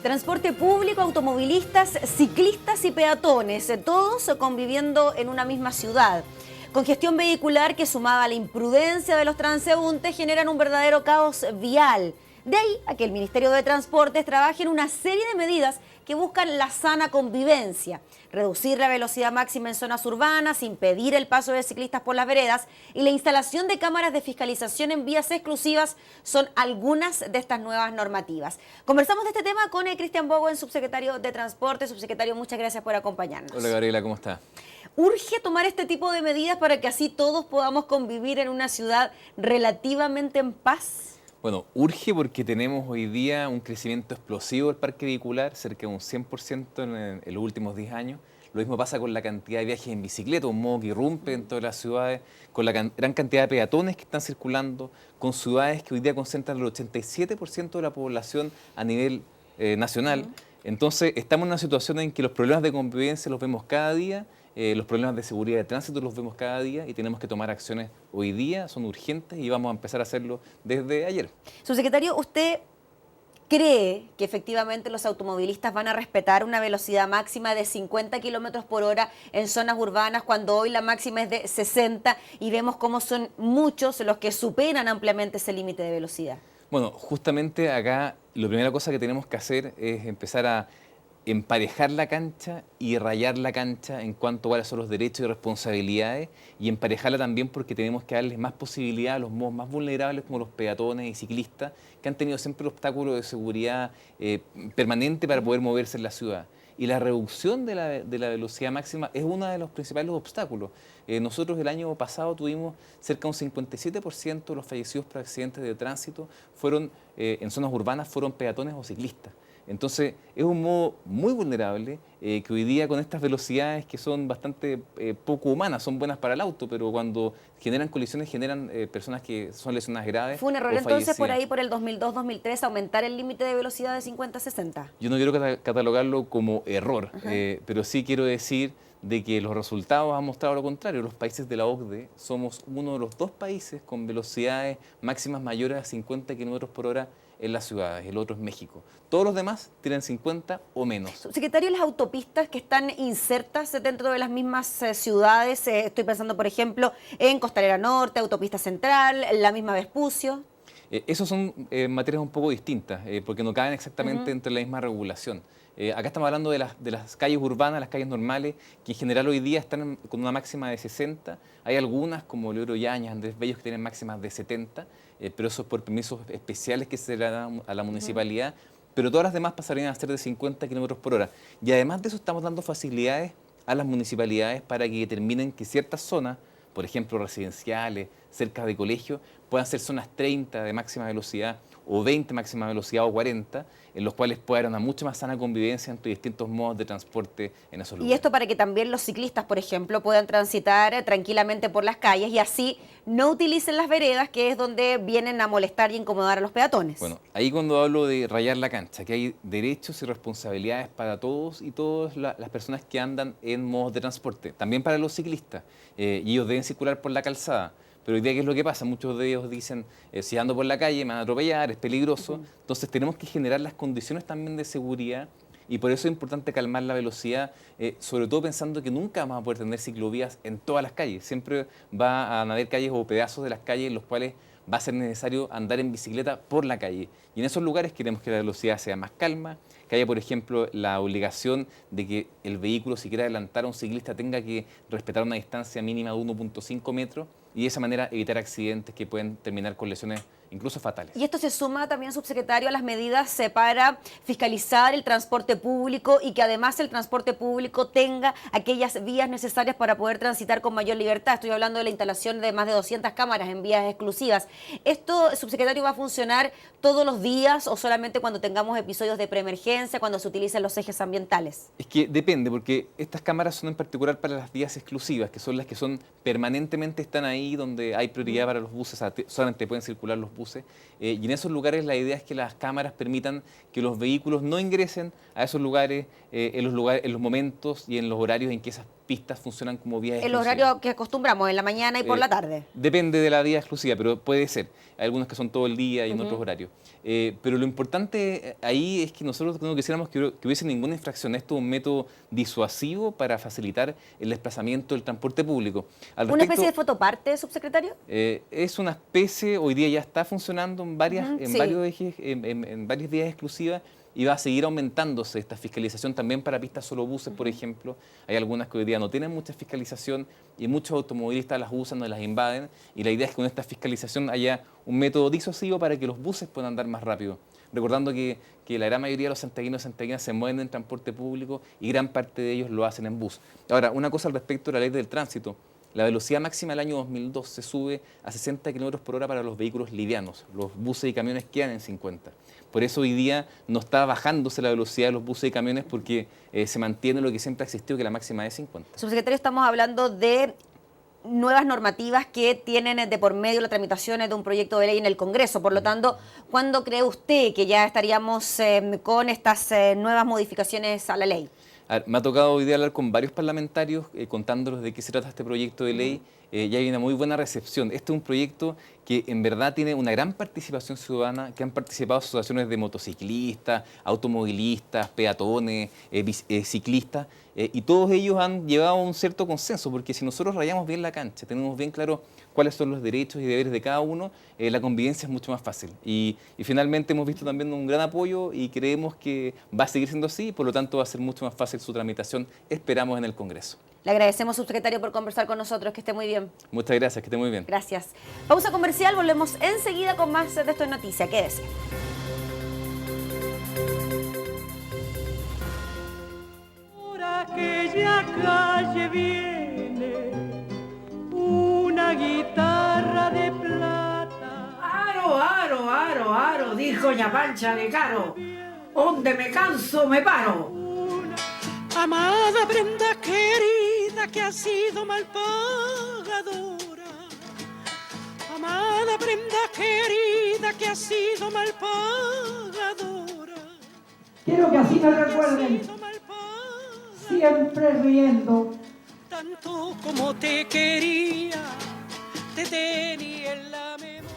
Transporte público, automovilistas, ciclistas y peatones, todos conviviendo en una misma ciudad. Congestión vehicular que, sumada a la imprudencia de los transeúntes, generan un verdadero caos vial. De ahí a que el Ministerio de Transportes trabaje en una serie de medidas que buscan la sana convivencia, reducir la velocidad máxima en zonas urbanas, impedir el paso de ciclistas por las veredas y la instalación de cámaras de fiscalización en vías exclusivas son algunas de estas nuevas normativas. Conversamos de este tema con Cristian Bowen, subsecretario de Transporte. Subsecretario, muchas gracias por acompañarnos. Hola Gabriela, ¿cómo está? ¿Urge tomar este tipo de medidas para que así todos podamos convivir en una ciudad relativamente en paz? Bueno, urge porque tenemos hoy día un crecimiento explosivo del parque vehicular, cerca de un 100% en los últimos 10 años. Lo mismo pasa con la cantidad de viajes en bicicleta, un modo que irrumpe en todas las ciudades, con la gran cantidad de peatones que están circulando, con ciudades que hoy día concentran el 87% de la población a nivel nacional. Entonces, estamos en una situación en que los problemas de convivencia los vemos cada día, los problemas de seguridad de tránsito los vemos cada día y tenemos que tomar acciones hoy día, son urgentes y vamos a empezar a hacerlo desde ayer. Subsecretario, ¿usted cree que efectivamente los automovilistas van a respetar una velocidad máxima de 50 kilómetros por hora en zonas urbanas cuando hoy la máxima es de 60 y vemos cómo son muchos los que superan ampliamente ese límite de velocidad? Bueno, justamente acá la primera cosa que tenemos que hacer es empezar a emparejar la cancha y rayar la cancha en cuanto a cuáles son los derechos y responsabilidades, y emparejarla también porque tenemos que darles más posibilidad a los modos más vulnerables como los peatones y ciclistas, que han tenido siempre el obstáculo de seguridad permanente para poder moverse en la ciudad. Y la reducción de la velocidad máxima es uno de los principales obstáculos. Nosotros el año pasado tuvimos cerca de un 57% de los fallecidos por accidentes de tránsito fueron en zonas urbanas, fueron peatones o ciclistas. Entonces, es un modo muy vulnerable que hoy día con estas velocidades que son bastante poco humanas, son buenas para el auto, pero cuando generan colisiones generan personas que son lesionadas graves. ¿Fue un error entonces por ahí, por el 2002-2003, aumentar el límite de velocidad de 50 a 60? Yo no quiero catalogarlo como error, pero sí quiero decir de que los resultados han mostrado lo contrario. Los países de la OCDE somos uno de los 2 países con velocidades máximas mayores a 50 kilómetros por hora en las ciudades, el otro es México. Todos los demás tienen 50 o menos. Subsecretario, las autopistas que están insertas dentro de las mismas ciudades, estoy pensando por ejemplo en Costanera Norte, Autopista Central, la misma Vespucio. Esos son materias un poco distintas, porque no caben exactamente dentro de la misma regulación. Acá estamos hablando de las calles urbanas, las calles normales, que en general hoy día están con una máxima de 60. Hay algunas, como Leodoro Yáñez, Andrés Bello, que tienen máximas de 70, pero eso es por permisos especiales que se le dan a la municipalidad, pero todas las demás pasarían a ser de 50 kilómetros por hora. Y además de eso estamos dando facilidades a las municipalidades para que determinen que ciertas zonas, por ejemplo residenciales, cerca de colegios, puedan ser zonas 30 de máxima velocidad o 20 máxima velocidad o 40, en los cuales pueda haber una mucho más sana convivencia entre distintos modos de transporte en esos lugares. Y esto para que también los ciclistas, por ejemplo, puedan transitar tranquilamente por las calles y así no utilicen las veredas, que es donde vienen a molestar y incomodar a los peatones. Bueno, ahí cuando hablo de rayar la cancha, que hay derechos y responsabilidades para todos y todas las personas que andan en modos de transporte, también para los ciclistas, y ellos deben circular por la calzada. Pero hoy día, ¿qué es lo que pasa? Muchos de ellos dicen, si ando por la calle me van a atropellar, es peligroso. Entonces tenemos que generar las condiciones también de seguridad y por eso es importante calmar la velocidad, sobre todo pensando que nunca vamos a poder tener ciclovías en todas las calles. Siempre va a haber calles o pedazos de las calles en los cuales va a ser necesario andar en bicicleta por la calle. Y en esos lugares queremos que la velocidad sea más calma, que haya, por ejemplo, la obligación de que el vehículo, si quiere adelantar a un ciclista, tenga que respetar una distancia mínima de 1.5 metros y de esa manera evitar accidentes que pueden terminar con lesiones incluso fatales. Y esto se suma también, subsecretario, a las medidas para fiscalizar el transporte público y que además el transporte público tenga aquellas vías necesarias para poder transitar con mayor libertad. Estoy hablando de la instalación de más de 200 cámaras en vías exclusivas. ¿Esto, subsecretario, va a funcionar todos los días o solamente cuando tengamos episodios de preemergencia, cuando se utilicen los ejes ambientales? Es que depende, porque estas cámaras son en particular para las vías exclusivas, que son las que son permanentemente están ahí, donde hay prioridad para los buses, solamente pueden circular los buses, y en esos lugares la idea es que las cámaras permitan que los vehículos no ingresen a esos lugares, en los momentos y en los horarios en que esas pistas funcionan como vías El exclusivas. horario que acostumbramos, en la mañana y por la tarde. Depende de la vía exclusiva, pero puede ser. Hay algunos que son todo el día y en otros horarios. Pero lo importante ahí es que nosotros no quisiéramos que hubiese ninguna infracción. Esto es un método disuasivo para facilitar el desplazamiento del transporte público. ¿Una especie de fotoparte, subsecretario? Es una especie, hoy día ya está funcionando en varios ejes, en varias vías exclusivas, y va a seguir aumentándose esta fiscalización también para pistas solo buses, por ejemplo. Hay algunas que hoy día no tienen mucha fiscalización y muchos automovilistas las usan o las invaden, y la idea es que con esta fiscalización haya un método disuasivo para que los buses puedan andar más rápido. Recordando que la gran mayoría de los santiaguinos y santiaguinas se mueven en transporte público y gran parte de ellos lo hacen en bus. Ahora, una cosa al respecto de la ley del tránsito. La velocidad máxima del año 2002 se sube a 60 km por hora para los vehículos livianos. Los buses y camiones quedan en 50. Por eso hoy día no está bajándose la velocidad de los buses y camiones, porque se mantiene lo que siempre ha existido, que la máxima es 50. Subsecretario, estamos hablando de nuevas normativas que tienen de por medio la tramitación de un proyecto de ley en el Congreso. Por lo tanto, ¿cuándo cree usted que ya estaríamos con estas nuevas modificaciones a la ley? A ver, me ha tocado hoy día hablar con varios parlamentarios contándoles de qué se trata este proyecto de ley. Ya hay una muy buena recepción. Este es un proyecto que en verdad tiene una gran participación ciudadana, que han participado asociaciones de motociclistas, automovilistas, peatones, ciclistas, y todos ellos han llevado a un cierto consenso, porque si nosotros rayamos bien la cancha, tenemos bien claro cuáles son los derechos y deberes de cada uno, la convivencia es mucho más fácil. Y finalmente hemos visto también un gran apoyo y creemos que va a seguir siendo así, por lo tanto va a ser mucho más fácil su tramitación, esperamos, en el Congreso. Le agradecemos, subsecretario, por conversar con nosotros. Que esté muy bien. Muchas gracias, que esté muy bien. Gracias. Pausa comercial, volvemos enseguida con más de Esto es Noticia. Quédese. Por aquella calle viene una guitarra de plata. Aro, aro, aro, aro, dijo doña Pancha de Caro. Donde me canso me paro. Amada Brenda querida que ha sido mal pagadora. Amada Brenda querida que ha sido mal pagadora. Quiero que así me recuerden, siempre riendo. Tanto como te quería, te tenía en la memoria.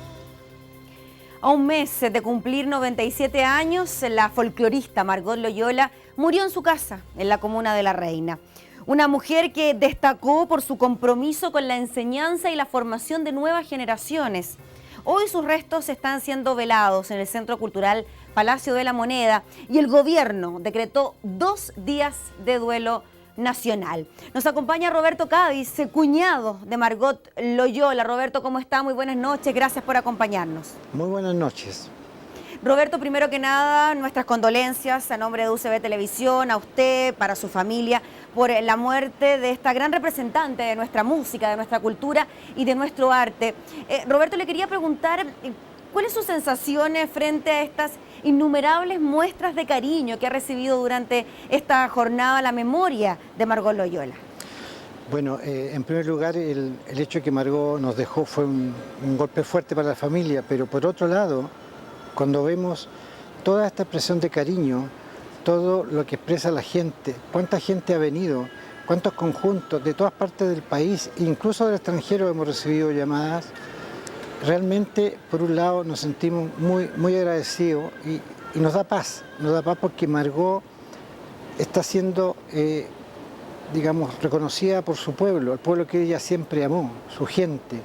A un mes de cumplir 97 años, la folclorista Margot Loyola murió en su casa, en la comuna de La Reina. Una mujer que destacó por su compromiso con la enseñanza y la formación de nuevas generaciones. Hoy sus restos están siendo velados en el Centro Cultural Palacio de la Moneda y el gobierno decretó 2 días de duelo nacional. Nos acompaña Roberto Cádiz, cuñado de Margot Loyola. Roberto, ¿cómo está? Muy buenas noches, gracias por acompañarnos. Muy buenas noches. Roberto, primero que nada, nuestras condolencias a nombre de UCB Televisión, a usted, para su familia, por la muerte de esta gran representante de nuestra música, de nuestra cultura y de nuestro arte. Roberto, le quería preguntar, ¿cuál es su sensación frente a estas innumerables muestras de cariño que ha recibido durante esta jornada la memoria de Margot Loyola? Bueno, en primer lugar, el hecho de que Margot nos dejó fue un golpe fuerte para la familia, pero por otro lado, cuando vemos toda esta expresión de cariño, todo lo que expresa la gente, cuánta gente ha venido, cuántos conjuntos de todas partes del país, incluso del extranjero hemos recibido llamadas, realmente, por un lado, nos sentimos muy agradecidos y nos da paz porque Margot está siendo, digamos, reconocida por su pueblo, el pueblo que ella siempre amó, su gente.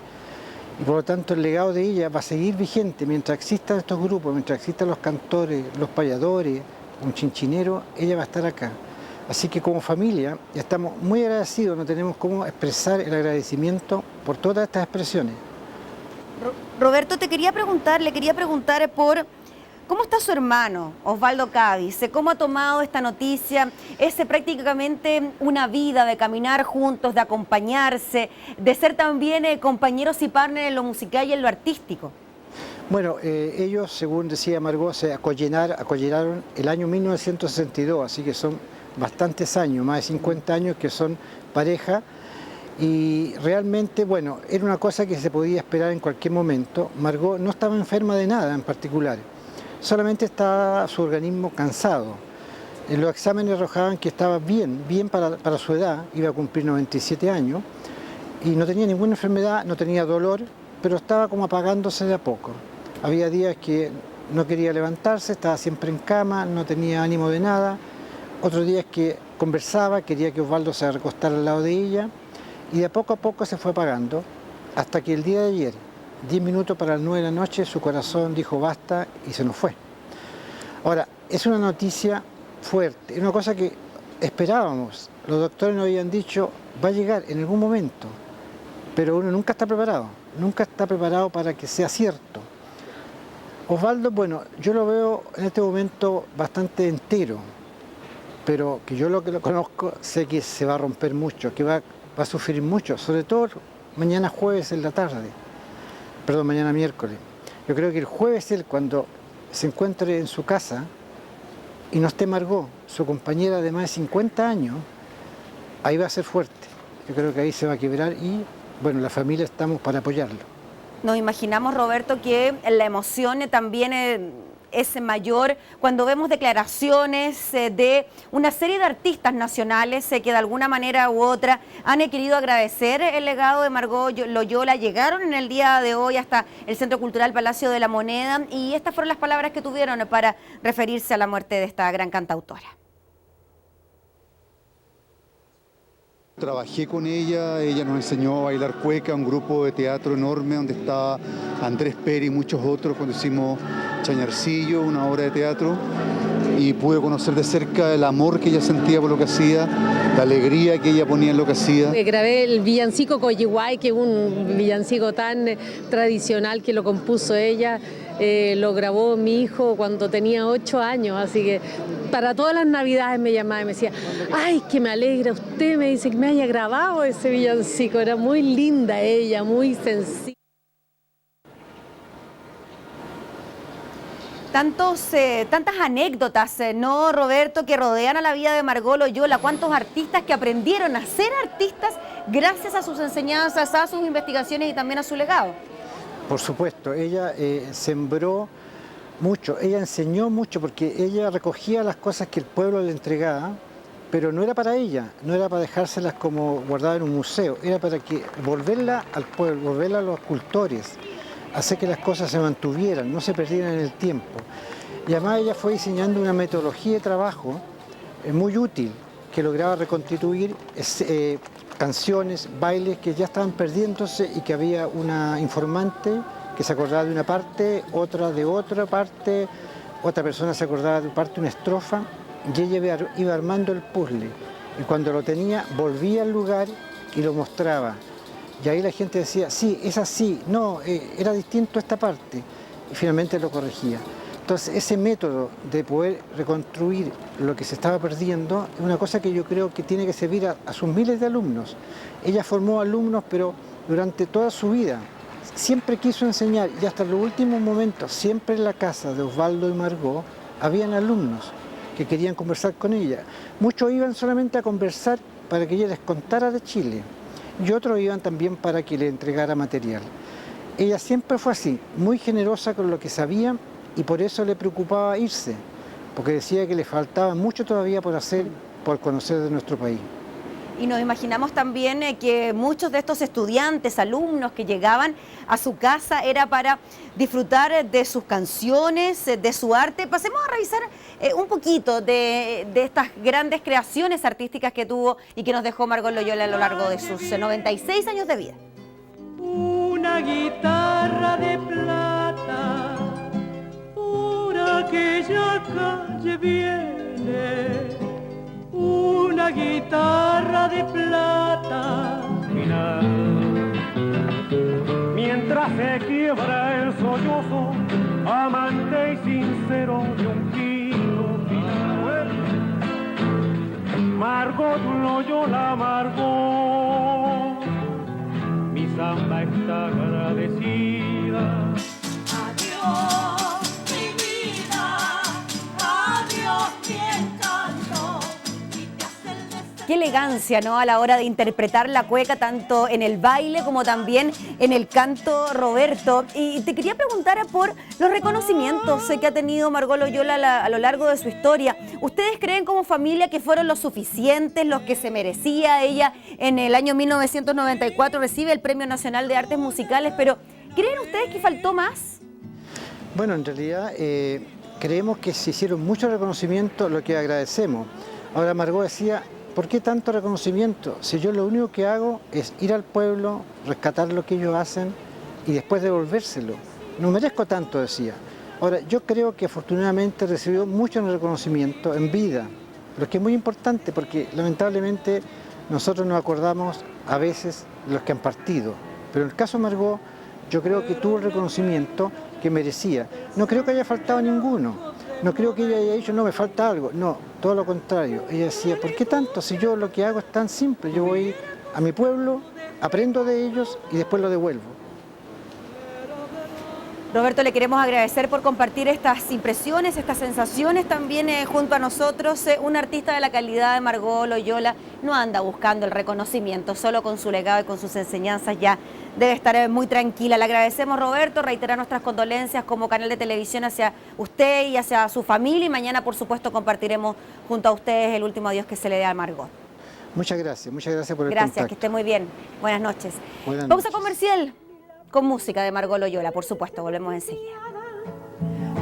Y por lo tanto el legado de ella va a seguir vigente mientras existan estos grupos, mientras existan los cantores, los payadores, un chinchinero, ella va a estar acá. Así que como familia estamos muy agradecidos, no tenemos cómo expresar el agradecimiento por todas estas expresiones. Roberto, le quería preguntar por cómo está su hermano, Osvaldo Cádiz, cómo ha tomado esta noticia, es prácticamente una vida de caminar juntos, de acompañarse, de ser también compañeros y partners en lo musical y en lo artístico. Bueno, ellos, según decía Margot, se acolleraron el año 1962, así que son bastantes años, más de 50 años que son pareja. Y realmente, bueno, era una cosa que se podía esperar en cualquier momento. Margot no estaba enferma de nada en particular, solamente estaba su organismo cansado. Los exámenes arrojaban que estaba bien para su edad, iba a cumplir 97 años, y no tenía ninguna enfermedad, no tenía dolor, pero estaba como apagándose de a poco. Había días que no quería levantarse, estaba siempre en cama, no tenía ánimo de nada. Otros días que conversaba, quería que Osvaldo se recostara al lado de ella, y de a poco se fue apagando, hasta que el día de ayer, 10 minutos para las 9 de la noche, su corazón dijo basta y se nos fue. Ahora, es una noticia fuerte, es una cosa que esperábamos. Los doctores nos habían dicho, va a llegar en algún momento, pero uno nunca está preparado para que sea cierto. Osvaldo, bueno, yo lo veo en este momento bastante entero, pero que yo lo conozco, sé que se va a romper mucho, que va a sufrir mucho, sobre todo mañana jueves en la tarde, mañana miércoles. Yo creo que el jueves él, cuando se encuentre en su casa y no esté Margot, su compañera de más de 50 años, ahí va a ser fuerte. Yo creo que ahí se va a quebrar y, bueno, la familia estamos para apoyarlo. Nos imaginamos, Roberto, que la emoción también es mayor cuando vemos declaraciones de una serie de artistas nacionales que de alguna manera u otra han querido agradecer el legado de Margot Loyola. Llegaron en el día de hoy hasta el Centro Cultural Palacio de la Moneda y estas fueron las palabras que tuvieron para referirse a la muerte de esta gran cantautora. Trabajé con ella nos enseñó a bailar cueca, un grupo de teatro enorme donde estaba Andrés Pérez y muchos otros cuando hicimos Chañarcillo, una obra de teatro, y pude conocer de cerca el amor que ella sentía por lo que hacía, la alegría que ella ponía en lo que hacía. Grabé el villancico Coyihuay, que es un villancico tan tradicional que lo compuso ella. Lo grabó mi hijo cuando tenía 8 años, así que para todas las navidades me llamaba y me decía, ay, que me alegra usted, me dice que me haya grabado ese villancico, era muy linda ella, muy sencilla. Tantas anécdotas, ¿no, Roberto?, que rodean a la vida de Margot Loyola. Cuántos artistas que aprendieron a ser artistas gracias a sus enseñanzas, a sus investigaciones y también a su legado. Por supuesto, ella sembró mucho, ella enseñó mucho porque ella recogía las cosas que el pueblo le entregaba, pero no era para ella, no era para dejárselas como guardadas en un museo, era para que volverla al pueblo, volverla a los cultores, hacer que las cosas se mantuvieran, no se perdieran en el tiempo. Y además ella fue diseñando una metodología de trabajo muy útil que lograba reconstituir canciones, bailes que ya estaban perdiéndose y que había una informante que se acordaba de una parte, otra de otra parte, otra persona se acordaba de parte, una estrofa, y ella iba armando el puzzle. Y cuando lo tenía, volvía al lugar y lo mostraba. Y ahí la gente decía, sí, es así, no, era distinto esta parte. Y finalmente lo corregía. Entonces, ese método de poder reconstruir lo que se estaba perdiendo es una cosa que yo creo que tiene que servir a sus miles de alumnos. Ella formó alumnos, pero durante toda su vida siempre quiso enseñar y hasta los últimos momentos, siempre en la casa de Osvaldo y Margot, habían alumnos que querían conversar con ella. Muchos iban solamente a conversar para que ella les contara de Chile y otros iban también para que le entregara material. Ella siempre fue así, muy generosa con lo que sabía, y por eso le preocupaba irse, porque decía que le faltaba mucho todavía por hacer, por conocer de nuestro país. Y nos imaginamos también que muchos de estos estudiantes, alumnos que llegaban a su casa era para disfrutar de sus canciones, de su arte. Pasemos a revisar un poquito de estas grandes creaciones artísticas que tuvo y que nos dejó Margot Loyola a lo largo de sus 96 años de vida. Una guitarra de plata, por aquella calle viene, una guitarra de plata. Mientras se quiebra el sollozo, amante y sincero de un Margot Loyola, Margot, mi samba está agradecida. Adiós, mi vida, adiós, mi encanto, y te hace el deseo. Qué elegancia, ¿no? A la hora de interpretar la cueca, tanto en el baile como también en el canto, Roberto. Y te quería preguntar por los reconocimientos que ha tenido Margot Loyola a lo largo de su historia. ¿Ustedes creen como familia que fueron los suficientes, los que se merecía? Ella en el año 1994 recibe el Premio Nacional de Artes Musicales, pero ¿creen ustedes que faltó más? Bueno, en realidad creemos que se hicieron muchos reconocimientos, lo que agradecemos. Ahora Margot decía, ¿por qué tanto reconocimiento? Si yo lo único que hago es ir al pueblo, rescatar lo que ellos hacen y después devolvérselo. No merezco tanto, decía. Ahora, yo creo que afortunadamente recibió mucho reconocimiento en vida, lo que es muy importante porque lamentablemente nosotros nos acordamos a veces de los que han partido. Pero en el caso de Margot, yo creo que tuvo el reconocimiento que merecía. No creo que haya faltado ninguno. No creo que ella haya dicho, no, me falta algo. No, todo lo contrario. Ella decía, ¿por qué tanto? Si yo lo que hago es tan simple. Yo voy a mi pueblo, aprendo de ellos y después lo devuelvo. Roberto, le queremos agradecer por compartir estas impresiones, estas sensaciones también junto a nosotros. Un artista de la calidad de Margot Loyola no anda buscando el reconocimiento, solo con su legado y con sus enseñanzas ya debe estar muy tranquila. Le agradecemos, Roberto, reiterar nuestras condolencias como canal de televisión hacia usted y hacia su familia y mañana, por supuesto, compartiremos junto a ustedes el último adiós que se le dé a Margot. Muchas gracias por el Gracias, contacto. que esté muy bien. Buenas noches. Buenas Pausa noches. comercial con música de Margot Loyola, por supuesto, volvemos enseguida.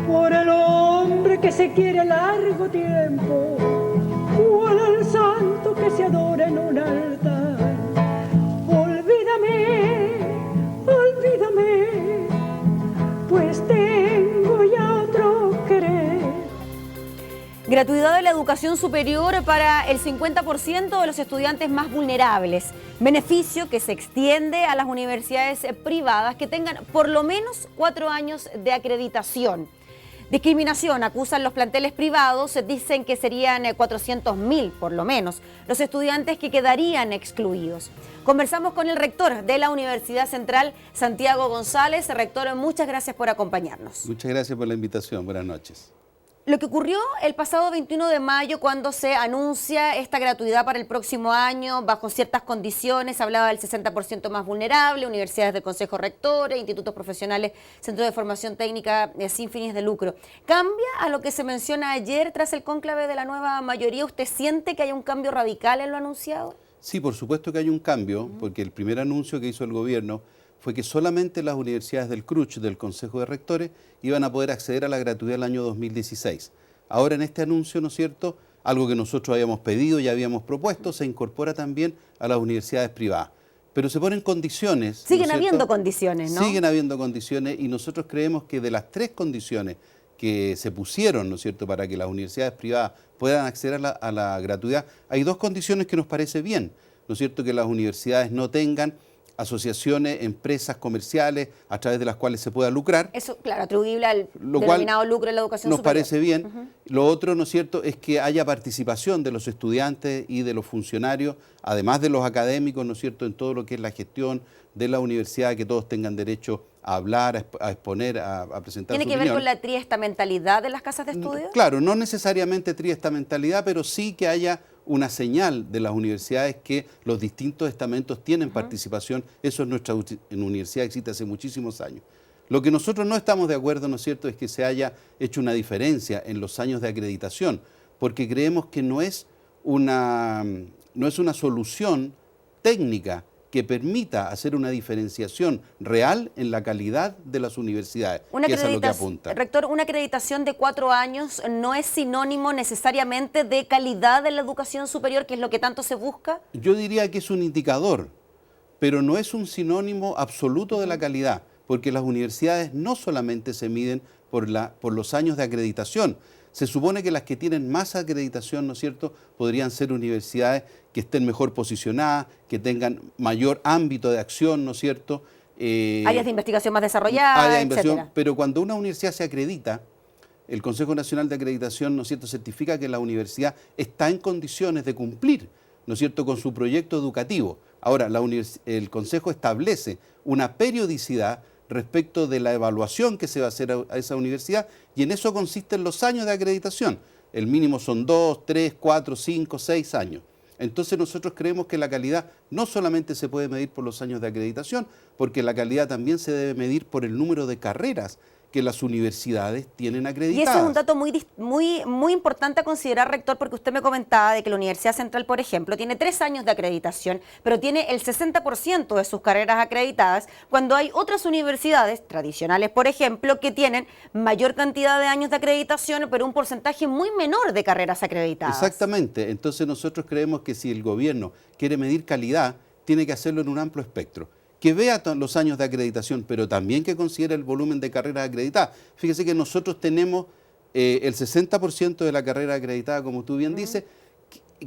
Por el hombre que se quiere largo tiempo, o al santo que se adora en un altar. Olvídame, pues tengo ya otro querer. Gratuidad de la educación superior para el 50% de los estudiantes más vulnerables. Beneficio que se extiende a las universidades privadas que tengan por lo menos 4 años de acreditación. Discriminación, acusan los planteles privados, dicen que serían 400.000 por lo menos los estudiantes que quedarían excluidos. Conversamos con el rector de la Universidad Central, Santiago González. Rector, muchas gracias por acompañarnos. Muchas gracias por la invitación, buenas noches. Lo que ocurrió el pasado 21 de mayo cuando se anuncia esta gratuidad para el próximo año bajo ciertas condiciones, hablaba del 60% más vulnerable, universidades del Consejo Rector, institutos profesionales, centros de formación técnica sin fines de lucro. ¿Cambia a lo que se menciona ayer tras el cónclave de la nueva mayoría? ¿Usted siente que hay un cambio radical en lo anunciado? Sí, por supuesto que hay un cambio, porque el primer anuncio que hizo el gobierno fue que solamente las universidades del CRUCH, del Consejo de Rectores, iban a poder acceder a la gratuidad del año 2016. Ahora en este anuncio, ¿no es cierto?, algo que nosotros habíamos pedido y habíamos propuesto, se incorpora también a las universidades privadas. Pero se ponen condiciones. Siguen habiendo condiciones, ¿no? Siguen habiendo condiciones y nosotros creemos que de las 3 condiciones que se pusieron, ¿no es cierto?, para que las universidades privadas puedan acceder a la gratuidad, hay 2 condiciones que nos parece bien, ¿no es cierto?, que las universidades no tengan asociaciones, empresas comerciales a través de las cuales se pueda lucrar. Eso, claro, atribuible al lo denominado lucro en la educación nos superior. parece bien. Lo otro, ¿no es cierto?, es que haya participación de los estudiantes y de los funcionarios, además de los académicos, ¿no es cierto?, en todo lo que es la gestión de la universidad, que todos tengan derecho a hablar, a exponer, a presentar su opinión. ¿Tiene que ver con la triestamentalidad de las casas de estudio? Claro, no necesariamente triestamentalidad, pero sí que haya una señal de las universidades que los distintos estamentos tienen participación. Eso en nuestra universidad existe hace muchísimos años. Lo que nosotros no estamos de acuerdo, ¿no es cierto?, es que se haya hecho una diferencia en los años de acreditación, porque creemos que no es una solución técnica que permita hacer una diferenciación real en la calidad de las universidades, que es a lo que apunta. Rector, una acreditación de 4 años no es sinónimo necesariamente de calidad de la educación superior, que es lo que tanto se busca. Yo diría que es un indicador, pero no es un sinónimo absoluto de la calidad, porque las universidades no solamente se miden por los años de acreditación. Se supone que las que tienen más acreditación, ¿no es cierto?, podrían ser universidades que estén mejor posicionadas, que tengan mayor ámbito de acción, ¿no es cierto? Áreas de investigación más desarrolladas, etcétera. Pero cuando una universidad se acredita, el Consejo Nacional de Acreditación, ¿no es cierto?, certifica que la universidad está en condiciones de cumplir, ¿no es cierto?, con su proyecto educativo. Ahora, el Consejo establece una periodicidad respecto de la evaluación que se va a hacer a esa universidad, y en eso consisten los años de acreditación. El mínimo son 2, 3, 4, 5, 6 años. Entonces nosotros creemos que la calidad no solamente se puede medir por los años de acreditación, porque la calidad también se debe medir por el número de carreras que las universidades tienen acreditadas. Y eso es un dato muy importante a considerar, rector, porque usted me comentaba de que la Universidad Central, por ejemplo, tiene 3 años de acreditación, pero tiene el 60% de sus carreras acreditadas, cuando hay otras universidades tradicionales, por ejemplo, que tienen mayor cantidad de años de acreditación, pero un porcentaje muy menor de carreras acreditadas. Exactamente. Entonces nosotros creemos que si el gobierno quiere medir calidad, tiene que hacerlo en un amplio espectro. Que vea los años de acreditación, pero también que considere el volumen de carreras acreditadas. Fíjese que nosotros tenemos el 60% de la carrera acreditada, como tú bien dices,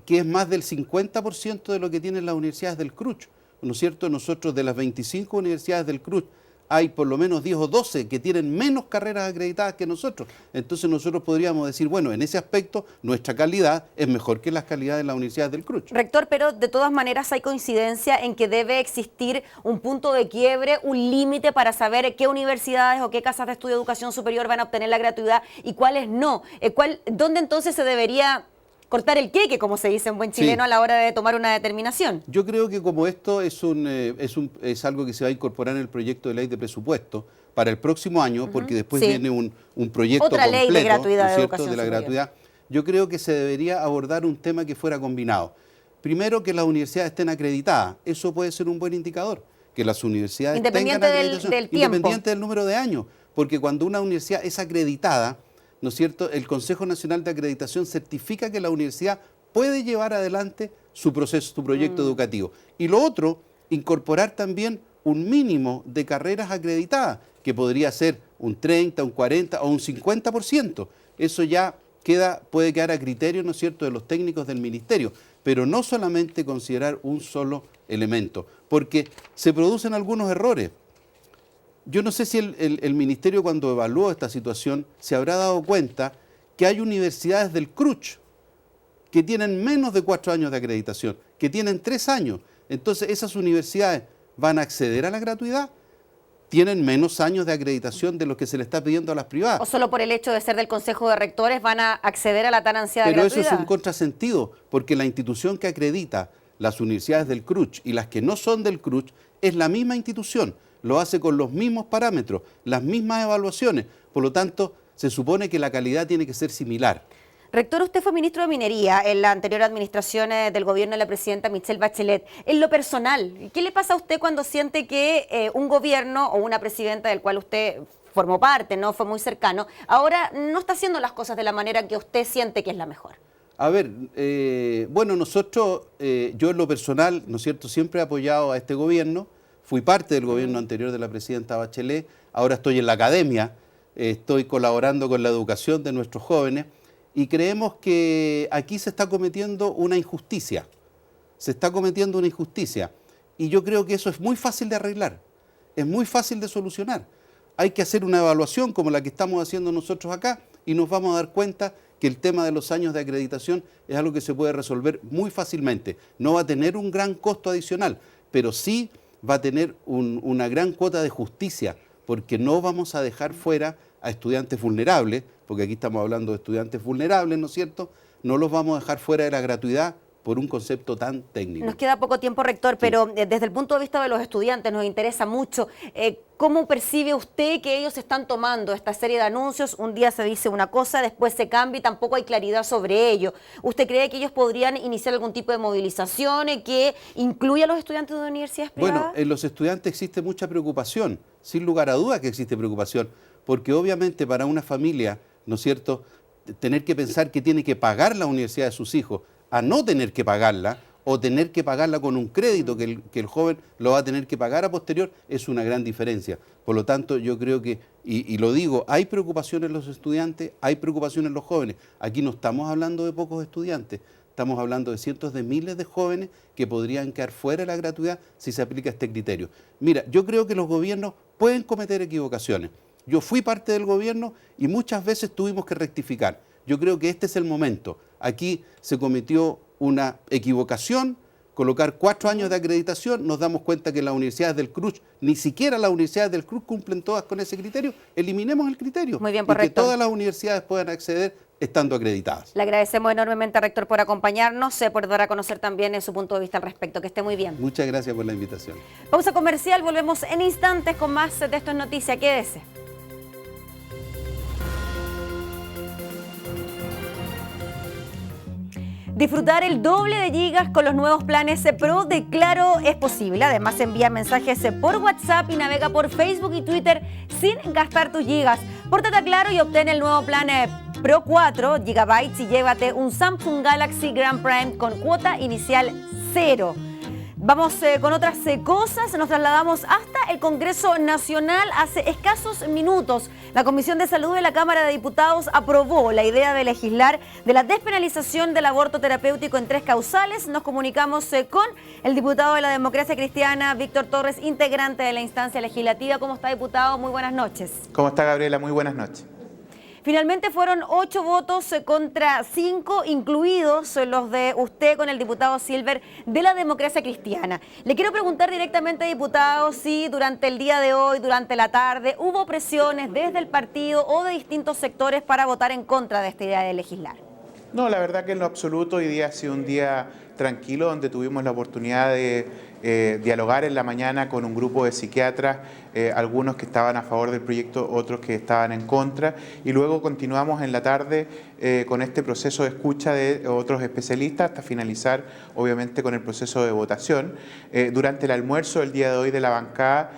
que es más del 50% de lo que tienen las universidades del CRUCH, ¿no es cierto? Nosotros, de las 25 universidades del CRUCH, hay por lo menos 10 o 12 que tienen menos carreras acreditadas que nosotros. Entonces nosotros podríamos decir, bueno, en ese aspecto nuestra calidad es mejor que las calidades de las universidades del CRUCH. Rector, pero de todas maneras hay coincidencia en que debe existir un punto de quiebre, un límite para saber qué universidades o qué casas de estudio de educación superior van a obtener la gratuidad y cuáles no. ¿Dónde entonces se debería cortar el queque, como se dice en buen chileno, a la hora de tomar una determinación? Yo creo que como esto es algo que se va a incorporar en el proyecto de ley de presupuesto para el próximo año, porque después viene un proyecto otra completo, ley de gratuidad ¿no es de cierto?, educación de la superior. gratuidad, yo creo que se debería abordar un tema que fuera combinado. Primero, que las universidades estén acreditadas. Eso puede ser un buen indicador, que las universidades Independiente tengan acreditación, del tiempo. independiente del número de años, porque cuando una universidad es acreditada, ¿no es cierto?, el Consejo Nacional de Acreditación certifica que la universidad puede llevar adelante su proceso, su proyecto educativo. Y lo otro, incorporar también un mínimo de carreras acreditadas, que podría ser un 30, un 40 o un 50%. Eso ya puede quedar a criterio, ¿no es cierto?, de los técnicos del ministerio, pero no solamente considerar un solo elemento, porque se producen algunos errores. Yo no sé si el ministerio, cuando evaluó esta situación, se habrá dado cuenta que hay universidades del CRUCH que tienen menos de 4 años de acreditación, que tienen 3 años. Entonces, ¿esas universidades van a acceder a la gratuidad? Tienen menos años de acreditación de los que se le está pidiendo a las privadas. ¿O solo por el hecho de ser del Consejo de Rectores van a acceder a la tan ansiada Pero gratuidad? eso es un contrasentido, porque la institución que acredita las universidades del CRUCH y las que no son del CRUCH es la misma institución, lo hace con los mismos parámetros, las mismas evaluaciones. Por lo tanto, se supone que la calidad tiene que ser similar. Rector, usted fue ministro de Minería en la anterior administración del gobierno de la presidenta Michelle Bachelet. En lo personal, ¿qué le pasa a usted cuando siente que un gobierno o una presidenta del cual usted formó parte, no fue muy cercano, ahora no está haciendo las cosas de la manera que usted siente que es la mejor? A ver, bueno, nosotros, yo en lo personal, ¿no es cierto?, siempre he apoyado a este gobierno, fui parte del gobierno anterior de la presidenta Bachelet, ahora estoy en la academia, estoy colaborando con la educación de nuestros jóvenes, y creemos que aquí se está cometiendo una injusticia. Se está cometiendo una injusticia. Y yo creo que eso es muy fácil de arreglar. Es muy fácil de solucionar. Hay que hacer una evaluación como la que estamos haciendo nosotros acá y nos vamos a dar cuenta que el tema de los años de acreditación es algo que se puede resolver muy fácilmente. No va a tener un gran costo adicional, pero sí va a tener una gran cuota de justicia, porque no vamos a dejar fuera a estudiantes vulnerables, porque aquí estamos hablando de estudiantes vulnerables, ¿no es cierto? No los vamos a dejar fuera de la gratuidad por un concepto tan técnico. Nos queda poco tiempo, rector, pero desde el punto de vista de los estudiantes nos interesa mucho. ¿Cómo percibe usted que ellos están tomando esta serie de anuncios? Un día se dice una cosa, después se cambia y tampoco hay claridad sobre ello. ¿Usted cree que ellos podrían iniciar algún tipo de movilización que incluya a los estudiantes de universidades privadas? Bueno, en los estudiantes existe mucha preocupación, sin lugar a duda que existe preocupación, porque obviamente para una familia, ¿no es cierto?, tener que pensar que tiene que pagar la universidad de sus hijos a no tener que pagarla o tener que pagarla con un crédito que el joven lo va a tener que pagar a posterior, es una gran diferencia. Por lo tanto, yo creo que, y lo digo, hay preocupación en los estudiantes, hay preocupación en los jóvenes. Aquí no estamos hablando de pocos estudiantes, estamos hablando de cientos de miles de jóvenes que podrían quedar fuera de la gratuidad si se aplica este criterio. Mira, yo creo que los gobiernos pueden cometer equivocaciones. Yo fui parte del gobierno y muchas veces tuvimos que rectificar. Yo creo que este es el momento. Aquí se cometió una equivocación, colocar 4 años de acreditación, nos damos cuenta que las universidades del CRUCH, ni siquiera las universidades del CRUCH cumplen todas con ese criterio, eliminemos el criterio. Muy bien, y que correcto. todas las universidades puedan acceder estando acreditadas. Le agradecemos enormemente, rector, por acompañarnos, por dar a conocer también su punto de vista al respecto. Que esté muy bien. Muchas gracias por la invitación. Pausa comercial, volvemos en instantes con más de Esto es Noticia. Quédese. Disfrutar el doble de gigas con los nuevos planes Pro de Claro es posible. Además, envía mensajes por WhatsApp y navega por Facebook y Twitter sin gastar tus gigas. Pórtate a Claro y obtén el nuevo plan Pro 4 GB y llévate un Samsung Galaxy Grand Prime con cuota inicial 0. Vamos con otras cosas. Nos trasladamos hasta el Congreso Nacional. Hace escasos minutos, la Comisión de Salud de la Cámara de Diputados aprobó la idea de legislar de la despenalización del aborto terapéutico en 3 causales. Nos comunicamos con el diputado de la Democracia Cristiana, Víctor Torres, integrante de la instancia legislativa. ¿Cómo está, diputado? Muy buenas noches. ¿Cómo está, Gabriela? Muy buenas noches. Finalmente fueron 8 votos contra 5, incluidos los de usted con el diputado Silver de la Democracia Cristiana. Le quiero preguntar directamente, diputado, si durante el día de hoy, durante la tarde, hubo presiones desde el partido o de distintos sectores para votar en contra de esta idea de legislar. No, la verdad que en lo absoluto hoy día ha sido un día tranquilo donde tuvimos la oportunidad de dialogar en la mañana con un grupo de psiquiatras, algunos que estaban a favor del proyecto, otros que estaban en contra, y luego continuamos en la tarde con este proceso de escucha de otros especialistas hasta finalizar obviamente con el proceso de votación. Durante el almuerzo del día de hoy de la bancada,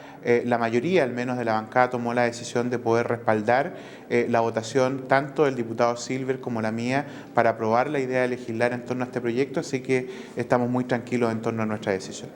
la mayoría al menos de la bancada tomó la decisión de poder respaldar la votación tanto del diputado Silver como la mía para aprobar la idea de legislar en torno a este proyecto, así que estamos muy tranquilos en torno a nuestra decisión.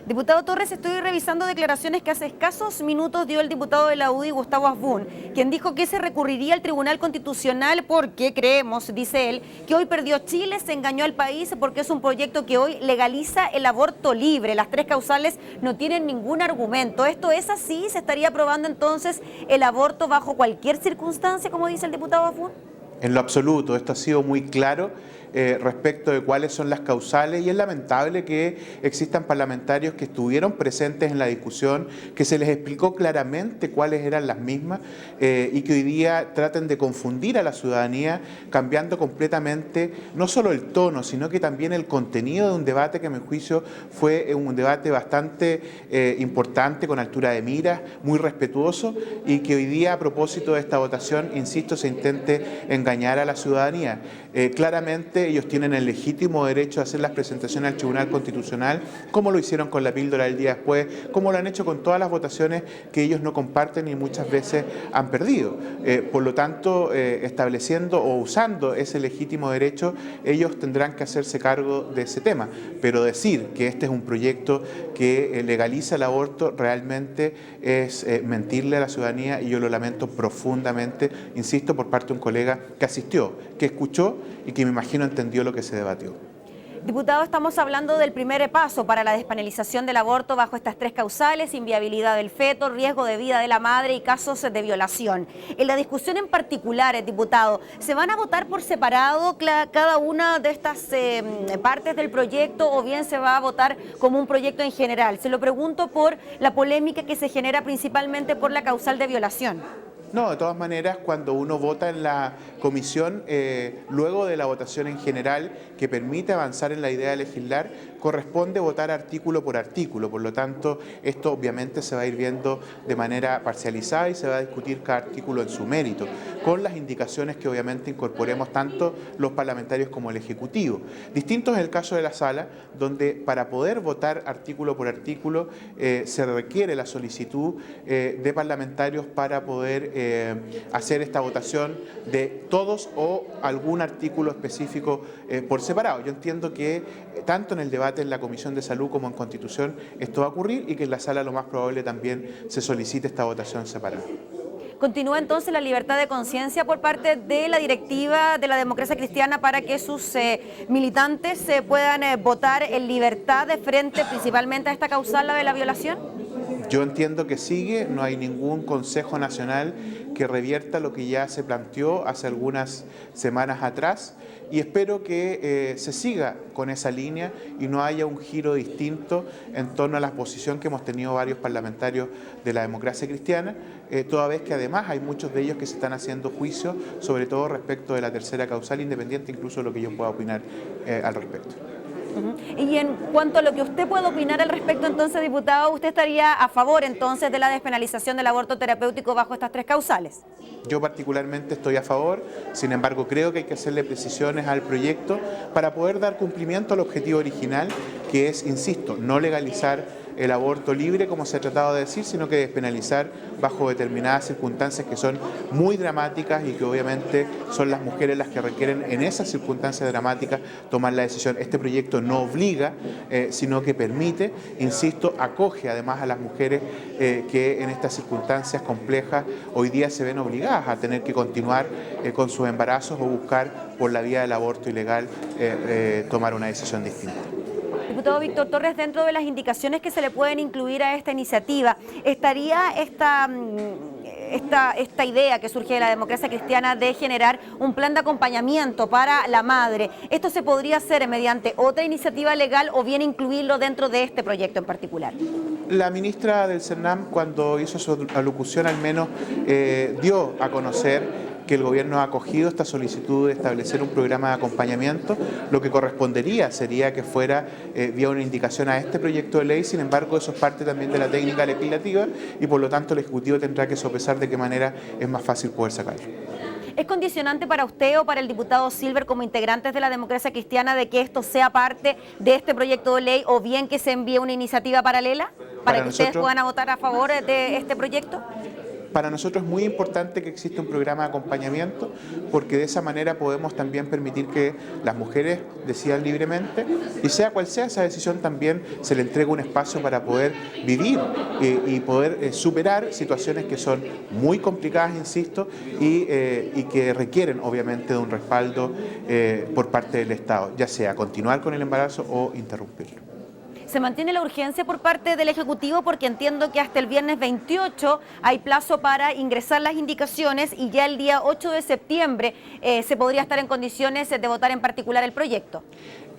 Diputado Torres, estoy revisando declaraciones que hace escasos minutos dio el diputado de la UDI, Gustavo Asbun, quien dijo que se recurriría al Tribunal Constitucional porque creemos, dice él, que hoy perdió Chile, se engañó al país porque es un proyecto que hoy legaliza el aborto libre. Las 3 causales no tienen ningún argumento. ¿Esto es así? ¿Se estaría aprobando entonces el aborto bajo cualquier circunstancia, como dice el diputado Asbun? En lo absoluto, esto ha sido muy claro respecto de cuáles son las causales y es lamentable que existan parlamentarios que estuvieron presentes en la discusión, que se les explicó claramente cuáles eran las mismas y que hoy día traten de confundir a la ciudadanía cambiando completamente no solo el tono, sino que también el contenido de un debate que a mi juicio fue un debate bastante importante, con altura de miras, muy respetuoso y que hoy día a propósito de esta votación, insisto, se intente engañar a la ciudadanía. Claramente ellos tienen el legítimo derecho a hacer las presentaciones al Tribunal Constitucional, como lo hicieron con la píldora del día después, como lo han hecho con todas las votaciones que ellos no comparten y muchas veces han perdido. Por lo tanto, estableciendo o usando ese legítimo derecho, ellos tendrán que hacerse cargo de ese tema. Pero decir que este es un proyecto que legaliza el aborto realmente es mentirle a la ciudadanía y yo lo lamento profundamente, insisto, por parte de un colega que asistió, que escuchó y que me imagino entendió lo que se debatió. Diputado, estamos hablando del primer paso para la despenalización del aborto bajo estas 3 causales: inviabilidad del feto, riesgo de vida de la madre y casos de violación. En la discusión en particular, diputado, ¿se van a votar por separado cada una de estas partes del proyecto o bien se va a votar como un proyecto en general? Se lo pregunto por la polémica que se genera principalmente por la causal de violación. No, de todas maneras, cuando uno vota en la comisión, luego de la votación en general que permite avanzar en la idea de legislar, corresponde votar artículo por artículo. Por lo tanto, esto obviamente se va a ir viendo de manera parcializada y se va a discutir cada artículo en su mérito, con las indicaciones que obviamente incorporemos tanto los parlamentarios como el Ejecutivo. Distinto es el caso de la sala, donde para poder votar artículo por artículo se requiere la solicitud de parlamentarios para poder hacer esta votación de todos o algún artículo específico por separado. Yo entiendo que tanto en el debate en la Comisión de Salud como en Constitución esto va a ocurrir y que en la sala lo más probable también se solicite esta votación separada. Continúa entonces la libertad de conciencia por parte de la directiva de la Democracia Cristiana para que sus militantes puedan votar en libertad de frente principalmente a esta causal, la de la violación. Yo entiendo que sigue, no hay ningún Consejo Nacional que revierta lo que ya se planteó hace algunas semanas atrás y espero que se siga con esa línea y no haya un giro distinto en torno a la posición que hemos tenido varios parlamentarios de la democracia cristiana, toda vez que además hay muchos de ellos que se están haciendo juicios, sobre todo respecto de la tercera causal, independiente incluso de lo que yo pueda opinar al respecto. Y en cuanto a lo que usted puede opinar al respecto, entonces, diputado, ¿usted estaría a favor entonces de la despenalización del aborto terapéutico bajo estas 3 causales? Yo particularmente estoy a favor, sin embargo creo que hay que hacerle precisiones al proyecto para poder dar cumplimiento al objetivo original, que es, insisto, no legalizar el aborto libre, como se ha tratado de decir, sino que despenalizar bajo determinadas circunstancias que son muy dramáticas y que obviamente son las mujeres las que requieren en esas circunstancias dramáticas tomar la decisión. Este proyecto no obliga, sino que permite, insisto, acoge además a las mujeres que en estas circunstancias complejas hoy día se ven obligadas a tener que continuar con sus embarazos o buscar por la vía del aborto ilegal tomar una decisión distinta. Diputado Víctor Torres, dentro de las indicaciones que se le pueden incluir a esta iniciativa, ¿estaría esta idea que surge de la democracia cristiana de generar un plan de acompañamiento para la madre? ¿Esto se podría hacer mediante otra iniciativa legal o bien incluirlo dentro de este proyecto en particular? La ministra del CERNAM, cuando hizo su alocución, al menos dio a conocer que el gobierno ha acogido esta solicitud de establecer un programa de acompañamiento. Lo que correspondería sería que fuera vía una indicación a este proyecto de ley, sin embargo eso es parte también de la técnica legislativa y por lo tanto el Ejecutivo tendrá que sopesar de qué manera es más fácil poder sacarlo. ¿Es condicionante para usted o para el diputado Silver como integrantes de la democracia cristiana de que esto sea parte de este proyecto de ley o bien que se envíe una iniciativa paralela para que ustedes puedan votar a favor de este proyecto? Para nosotros es muy importante que exista un programa de acompañamiento porque de esa manera podemos también permitir que las mujeres decidan libremente y sea cual sea esa decisión también se le entregue un espacio para poder vivir y poder superar situaciones que son muy complicadas, insisto, y que requieren obviamente de un respaldo por parte del Estado, ya sea continuar con el embarazo o interrumpirlo. ¿Se mantiene la urgencia por parte del Ejecutivo? Porque entiendo que hasta el viernes 28 hay plazo para ingresar las indicaciones y ya el día 8 de septiembre se podría estar en condiciones de votar en particular el proyecto.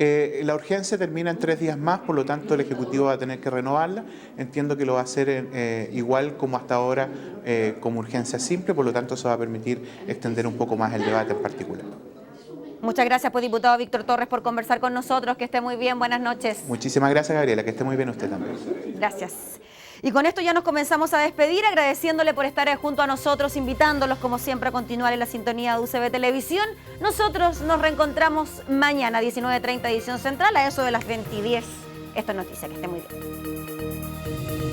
La urgencia termina en 3 días más, por lo tanto el Ejecutivo va a tener que renovarla. Entiendo que lo va a hacer igual como hasta ahora, como urgencia simple, por lo tanto eso va a permitir extender un poco más el debate en particular. Muchas gracias, pues, diputado Víctor Torres, por conversar con nosotros. Que esté muy bien. Buenas noches. Muchísimas gracias, Gabriela. Que esté muy bien usted también. Gracias. Y con esto ya nos comenzamos a despedir, agradeciéndole por estar junto a nosotros, invitándolos, como siempre, a continuar en la sintonía de UCB Televisión. Nosotros nos reencontramos mañana, 19:30, edición central, a eso de las 20:10. Esto es noticia. Que esté muy bien.